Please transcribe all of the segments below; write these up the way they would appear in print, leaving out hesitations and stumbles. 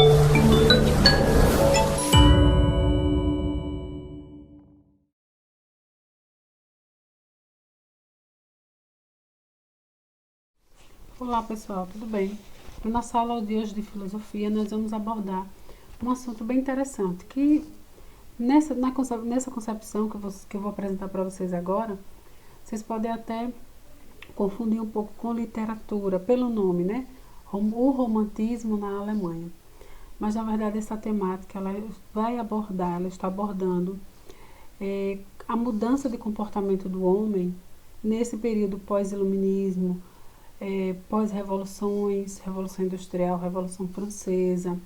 Olá pessoal, tudo bem? Na nossa aula de hoje de filosofia nós vamos abordar um assunto bem interessante que nessa concepção que eu vou apresentar para vocês agora, vocês podem até confundir um pouco com literatura, pelo nome, né? O romantismo na Alemanha. Mas na verdade essa temática ela está abordando a mudança de comportamento do homem nesse período pós-iluminismo, pós-revoluções, Revolução Industrial, Revolução Francesa.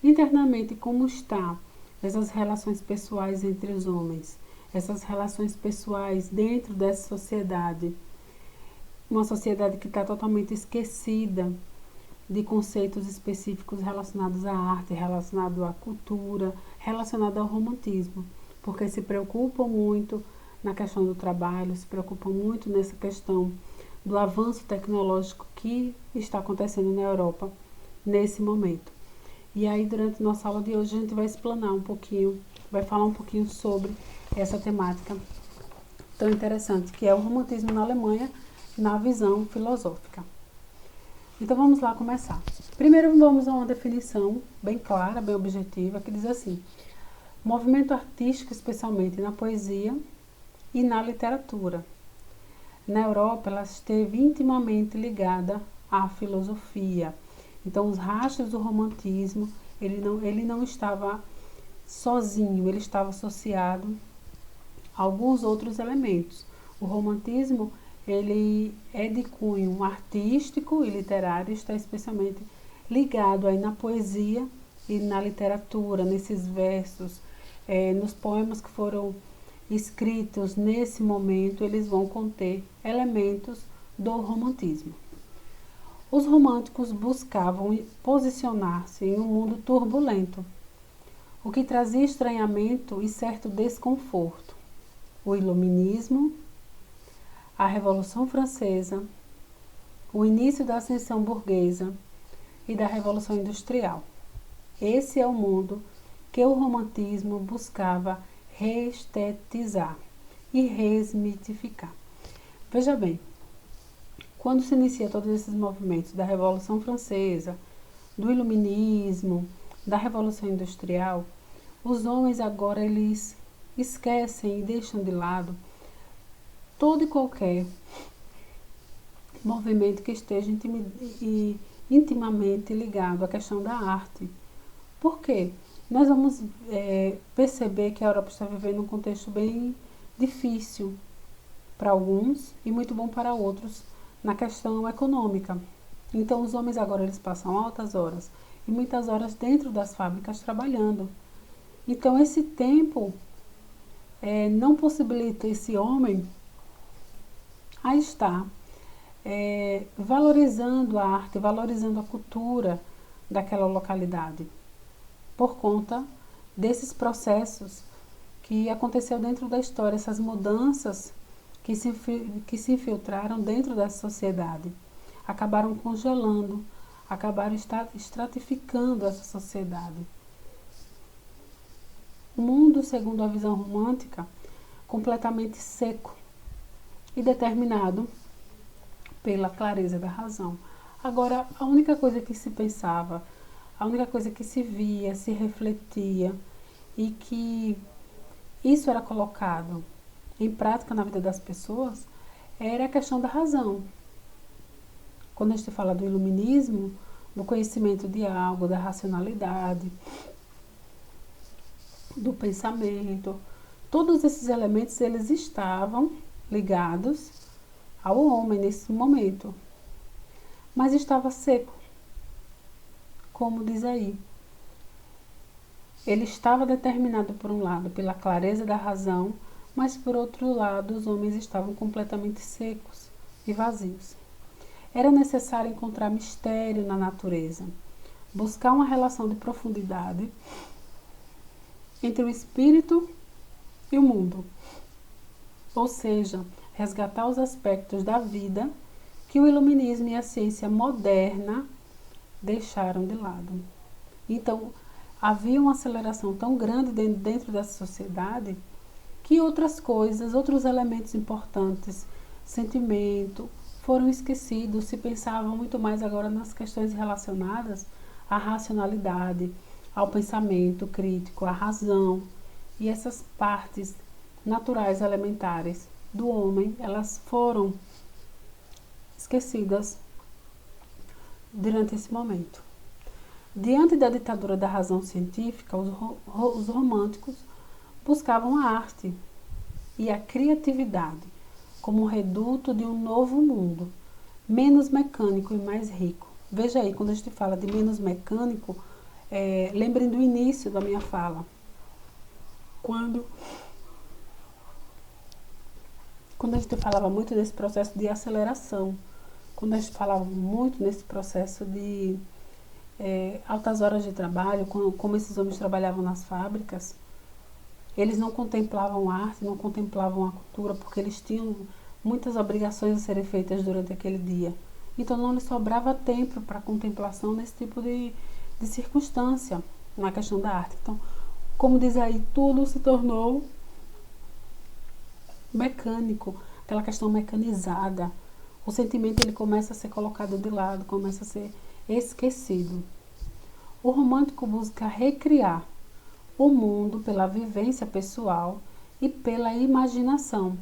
Internamente, como está essas relações pessoais entre os homens, essas relações pessoais dentro dessa sociedade, uma sociedade que está totalmente esquecida de conceitos específicos relacionados à arte, relacionados à cultura, relacionados ao romantismo, porque se preocupam muito na questão do trabalho, se preocupam muito nessa questão do avanço tecnológico que está acontecendo na Europa nesse momento. E aí, durante nossa aula de hoje, a gente vai explanar um pouquinho, vai falar um pouquinho sobre essa temática tão interessante, que é o romantismo na Alemanha, na visão filosófica. Então, vamos lá começar. Primeiro, vamos a uma definição bem clara, bem objetiva, que diz assim: movimento artístico, especialmente na poesia e na literatura. Na Europa, ela esteve intimamente ligada à filosofia. Então, os rastros do romantismo, ele não estava sozinho, ele estava associado a alguns outros elementos. O romantismo, ele é de cunho artístico e literário, está especialmente ligado aí na poesia e na literatura, nesses versos, nos poemas que foram escritos nesse momento, eles vão conter elementos do romantismo. Os românticos buscavam posicionar-se em um mundo turbulento, o que trazia estranhamento e certo desconforto. O iluminismo, a Revolução Francesa, o início da ascensão burguesa e da Revolução Industrial. Esse é o mundo que o romantismo buscava reestetizar e resmitificar. Veja bem, quando se inicia todos esses movimentos da Revolução Francesa, do Iluminismo, da Revolução Industrial, os homens agora eles esquecem e deixam de lado todo e qualquer movimento que esteja intimamente ligado à questão da arte. Por quê? Nós vamos perceber que a Europa está vivendo um contexto bem difícil para alguns e muito bom para outros na questão econômica. Então, os homens agora eles passam altas horas e muitas horas dentro das fábricas trabalhando. Então, esse tempo não possibilita esse homem a estar valorizando a arte, valorizando a cultura daquela localidade, por conta desses processos que aconteceu dentro da história, essas mudanças que se infiltraram dentro da sociedade, acabaram congelando, acabaram estratificando essa sociedade. O mundo, segundo a visão romântica, completamente seco e determinado pela clareza da razão. Agora, a única coisa que se pensava, a única coisa que se via, se refletia e que isso era colocado em prática na vida das pessoas era a questão da razão. Quando a gente fala do iluminismo, do conhecimento de algo, da racionalidade, do pensamento, todos esses elementos eles estavam ligados ao homem nesse momento, mas estava seco, como diz aí. Ele estava determinado por um lado pela clareza da razão, mas por outro lado os homens estavam completamente secos e vazios. Era necessário encontrar mistério na natureza, buscar uma relação de profundidade entre o espírito e o mundo, ou seja, resgatar os aspectos da vida que o iluminismo e a ciência moderna deixaram de lado. Então, havia uma aceleração tão grande dentro dessa sociedade que outras coisas, outros elementos importantes, sentimento, foram esquecidos. Se pensava muito mais agora nas questões relacionadas à racionalidade, ao pensamento crítico, à razão. E essas partes naturais elementares do homem, elas foram esquecidas durante esse momento. Diante da ditadura da razão científica, os românticos buscavam a arte e a criatividade como um reduto de um novo mundo, menos mecânico e mais rico. Veja aí, quando a gente fala de menos mecânico, lembrem do início da minha fala. Quando a gente falava muito desse processo de aceleração, quando a gente falava muito nesse processo de altas horas de trabalho, como esses homens trabalhavam nas fábricas, eles não contemplavam a arte, não contemplavam a cultura, porque eles tinham muitas obrigações a serem feitas durante aquele dia. Então não lhes sobrava tempo para contemplação nesse tipo de circunstância, na questão da arte. Então, como diz aí, tudo se tornou mecânico, aquela questão mecanizada. O sentimento ele começa a ser colocado de lado, começa a ser esquecido. O romântico busca recriar o mundo pela vivência pessoal e pela imaginação.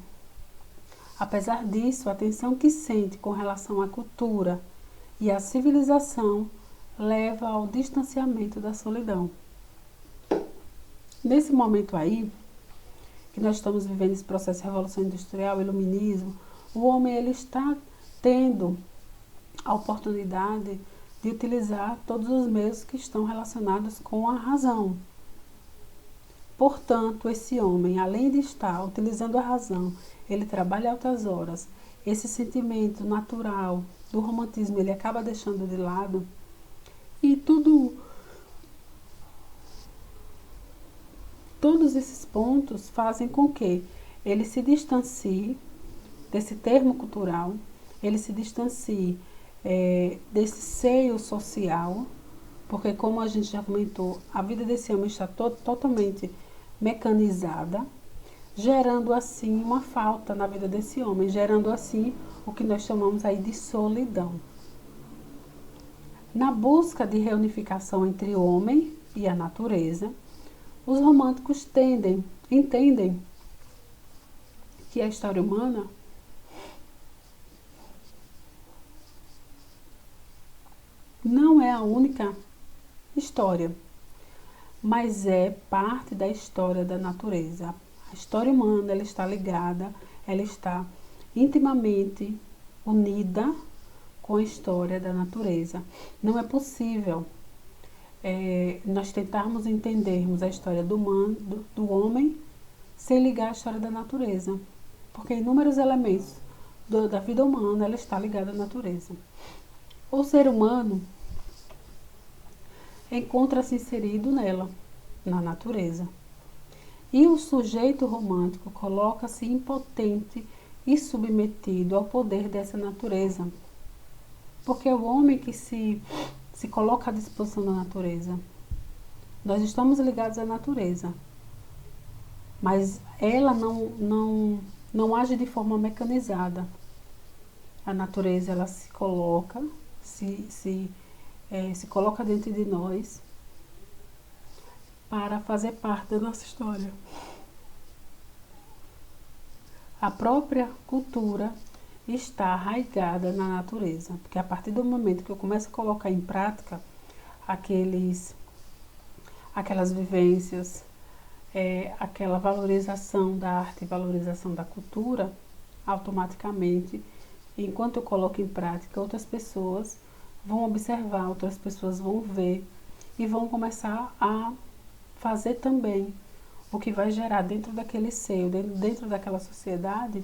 Apesar disso, a tensão que sente com relação à cultura e à civilização leva ao distanciamento da solidão. Nesse momento aí, que nós estamos vivendo esse processo de revolução industrial, iluminismo, o homem ele está tendo a oportunidade de utilizar todos os meios que estão relacionados com a razão. Portanto, esse homem, além de estar utilizando a razão, ele trabalha altas horas, esse sentimento natural do romantismo ele acaba deixando de lado, e todos esses pontos fazem com que ele se distancie desse termo cultural, ele se distancie desse seio social, porque como a gente já comentou, a vida desse homem está totalmente mecanizada, gerando assim uma falta na vida desse homem, gerando assim o que nós chamamos aí de solidão. Na busca de reunificação entre o homem e a natureza, os românticos entendem que a história humana não é a única história, mas é parte da história da natureza. A história humana ela está ligada, ela está intimamente unida com a história da natureza. Não é possível nós tentarmos entendermos a história do homem sem ligar à história da natureza, porque inúmeros elementos da vida humana ela está ligada à natureza. O ser humano encontra-se inserido nela, na natureza. E o sujeito romântico coloca-se impotente e submetido ao poder dessa natureza. Porque é o homem que se coloca à disposição da natureza. Nós estamos ligados à natureza, mas ela não age de forma mecanizada. A natureza ela se coloca, se coloca dentro de nós para fazer parte da nossa história. A própria cultura está arraigada na natureza, porque a partir do momento que eu começo a colocar em prática aquelas vivências, aquela valorização da arte, valorização da cultura, automaticamente, enquanto eu coloco em prática, outras pessoas vão observar, outras pessoas vão ver e vão começar a fazer também, o que vai gerar dentro daquele seio, dentro daquela sociedade,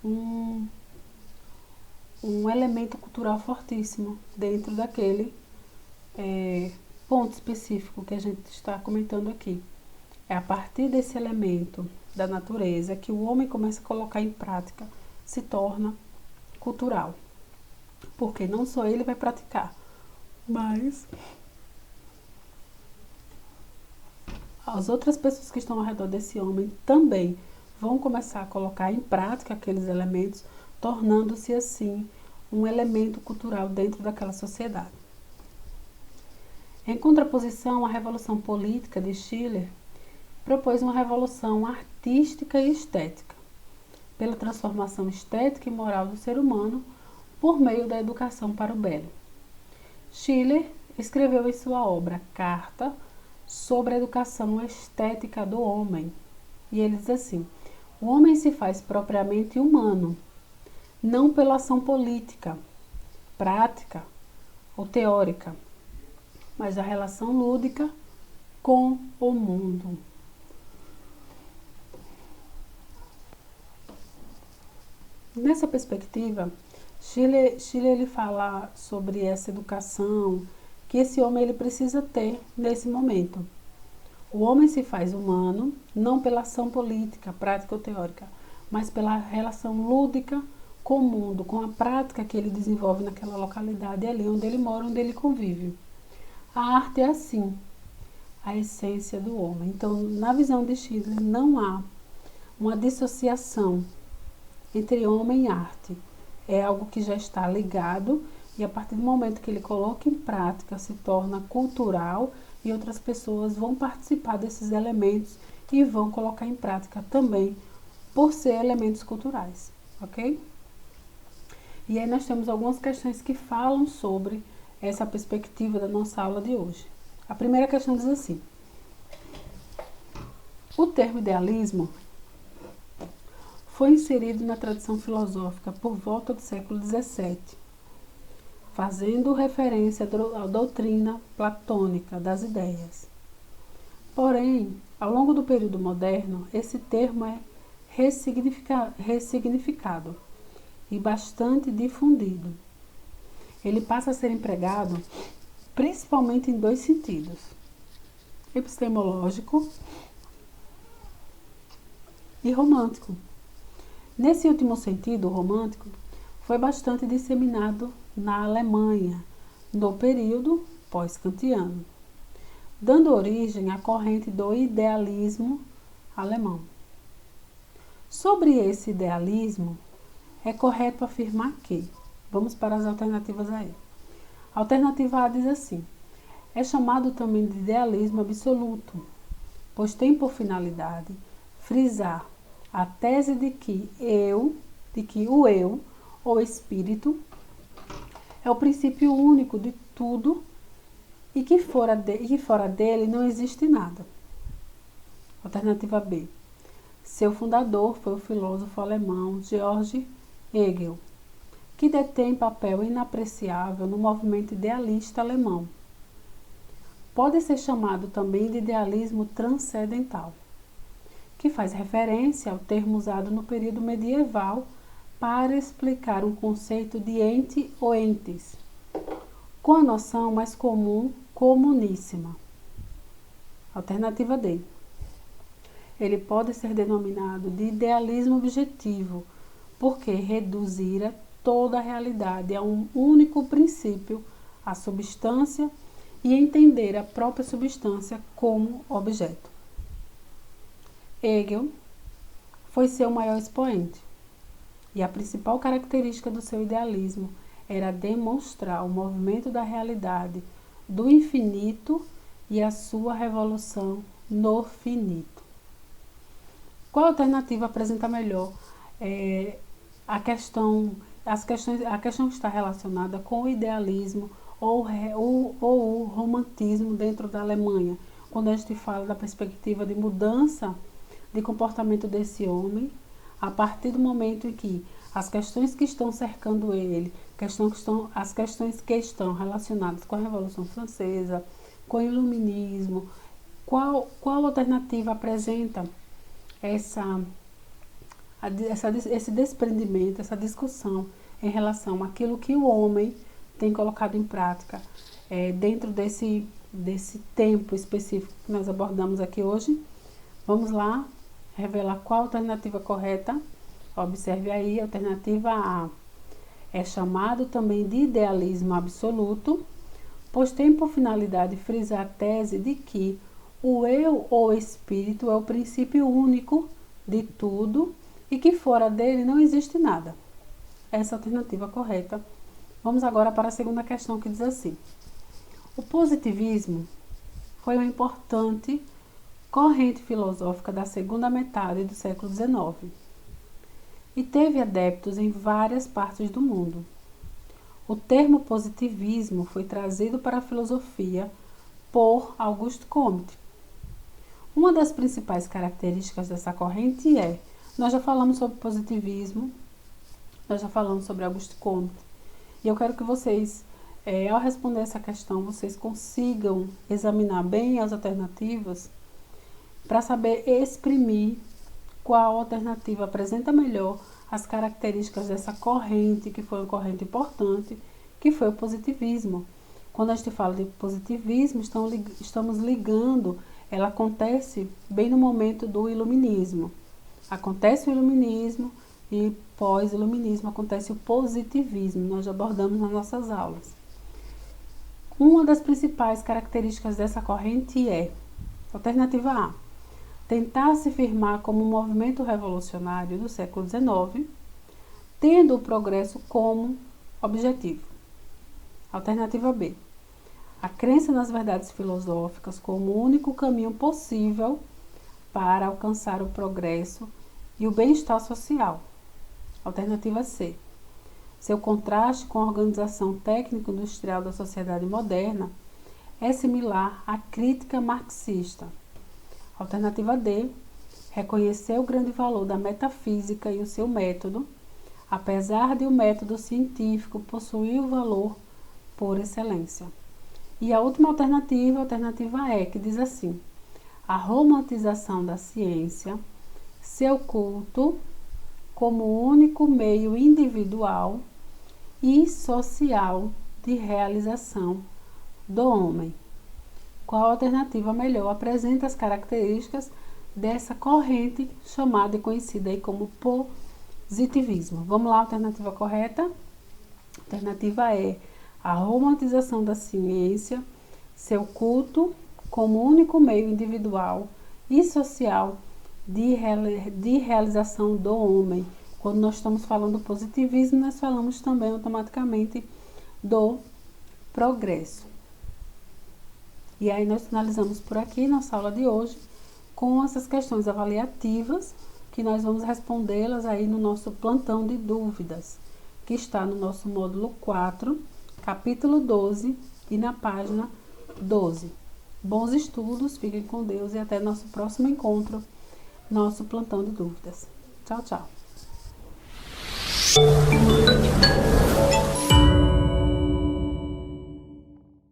um elemento cultural fortíssimo dentro daquele ponto específico que a gente está comentando aqui. É a partir desse elemento da natureza que o homem começa a colocar em prática, se torna cultural. Porque não só ele vai praticar, mas as outras pessoas que estão ao redor desse homem também vão começar a colocar em prática aqueles elementos, tornando-se assim um elemento cultural dentro daquela sociedade. Em contraposição, a Revolução Política de Schiller propôs uma revolução artística e estética, pela transformação estética e moral do ser humano por meio da educação para o belo. Schiller escreveu em sua obra Carta sobre a educação estética do homem, e ele diz assim: o homem se faz propriamente humano, não pela ação política, prática ou teórica, mas a relação lúdica com o mundo. Nessa perspectiva, Schiller ele fala sobre essa educação que esse homem ele precisa ter nesse momento. O homem se faz humano não pela ação política, prática ou teórica, mas pela relação lúdica com o mundo, com a prática que ele desenvolve naquela localidade ali onde ele mora, onde ele convive. A arte é assim, a essência do homem. Então, na visão de Schiller, não há uma dissociação entre homem e arte. É algo que já está ligado e a partir do momento que ele coloca em prática se torna cultural e outras pessoas vão participar desses elementos e vão colocar em prática também por ser elementos culturais, ok? E aí nós temos algumas questões que falam sobre essa perspectiva da nossa aula de hoje. A primeira questão diz assim: o termo idealismo foi inserido na tradição filosófica por volta do século XVII, fazendo referência à doutrina platônica das ideias. Porém, ao longo do período moderno, esse termo é ressignificado e bastante difundido. Ele passa a ser empregado principalmente em dois sentidos: epistemológico e romântico. Nesse último sentido, o romântico foi bastante disseminado na Alemanha, no período pós-kantiano, dando origem à corrente do idealismo alemão. Sobre esse idealismo, é correto afirmar que, vamos para as alternativas aí. A alternativa A diz assim: é chamado também de idealismo absoluto, pois tem por finalidade frisar a tese de que o eu, ou espírito, é o princípio único de tudo e que fora dele não existe nada. Alternativa B. Seu fundador foi o filósofo alemão Georg Hegel, que detém papel inapreciável no movimento idealista alemão. Pode ser chamado também de idealismo transcendental, que faz referência ao termo usado no período medieval para explicar um conceito de ente ou entes, com a noção mais comum, comuníssima. Alternativa D. Ele pode ser denominado de idealismo objetivo, porque reduzira toda a realidade a um único princípio, a substância, e entender a própria substância como objeto. Hegel foi seu maior expoente, e a principal característica do seu idealismo era demonstrar o movimento da realidade do infinito e a sua revolução no finito. Qual alternativa apresenta melhor a questão que está relacionada com o idealismo ou o romantismo dentro da Alemanha, quando a gente fala da perspectiva de mudança de comportamento desse homem, a partir do momento em que as questões que estão cercando ele, as questões que estão relacionadas com a Revolução Francesa, com o Iluminismo, qual alternativa apresenta esse desprendimento, essa discussão em relação àquilo que o homem tem colocado em prática dentro desse tempo específico que nós abordamos aqui hoje. Vamos lá revelar qual a alternativa correta. Observe aí, a alternativa A é chamado também de idealismo absoluto, pois tem por finalidade frisar a tese de que O eu ou espírito é o princípio único de tudo e que fora dele não existe nada. Essa é a alternativa correta. Vamos agora para a segunda questão, que diz assim: o positivismo foi uma importante corrente filosófica da segunda metade do século XIX e teve adeptos em várias partes do mundo. O termo positivismo foi trazido para a filosofia por Auguste Comte. Uma das principais características dessa corrente nós já falamos sobre positivismo, nós já falamos sobre Auguste Comte, e eu quero que vocês, ao responder essa questão, vocês consigam examinar bem as alternativas para saber exprimir qual alternativa apresenta melhor as características dessa corrente, que foi uma corrente importante, que foi o positivismo. Quando a gente fala de positivismo, estamos ligando, ela acontece bem no momento do iluminismo. Acontece o iluminismo e pós-iluminismo acontece o positivismo. Nós já abordamos nas nossas aulas. Uma das principais características dessa corrente alternativa A, tentar se firmar como um movimento revolucionário do século XIX, tendo o progresso como objetivo. Alternativa B, a crença nas verdades filosóficas como o único caminho possível para alcançar o progresso e o bem-estar social. Alternativa C, seu contraste com a organização técnico-industrial da sociedade moderna é similar à crítica marxista. Alternativa D, reconhecer o grande valor da metafísica e o seu método, apesar de o método científico possuir o valor por excelência. E a última alternativa, a alternativa E, que diz assim: a romantização da ciência, seu culto como único meio individual e social de realização do homem. Qual alternativa melhor apresenta as características dessa corrente chamada e conhecida aí como positivismo? Vamos lá, a alternativa correta? A alternativa é a romantização da ciência, seu culto como único meio individual e social de realização do homem. Quando nós estamos falando do positivismo, nós falamos também automaticamente do progresso. E aí nós finalizamos por aqui nossa aula de hoje com essas questões avaliativas, que nós vamos respondê-las aí no nosso plantão de dúvidas, que está no nosso módulo 4, capítulo 12 e na página 12. Bons estudos, fiquem com Deus e até nosso próximo encontro, nosso plantão de dúvidas. Tchau, tchau.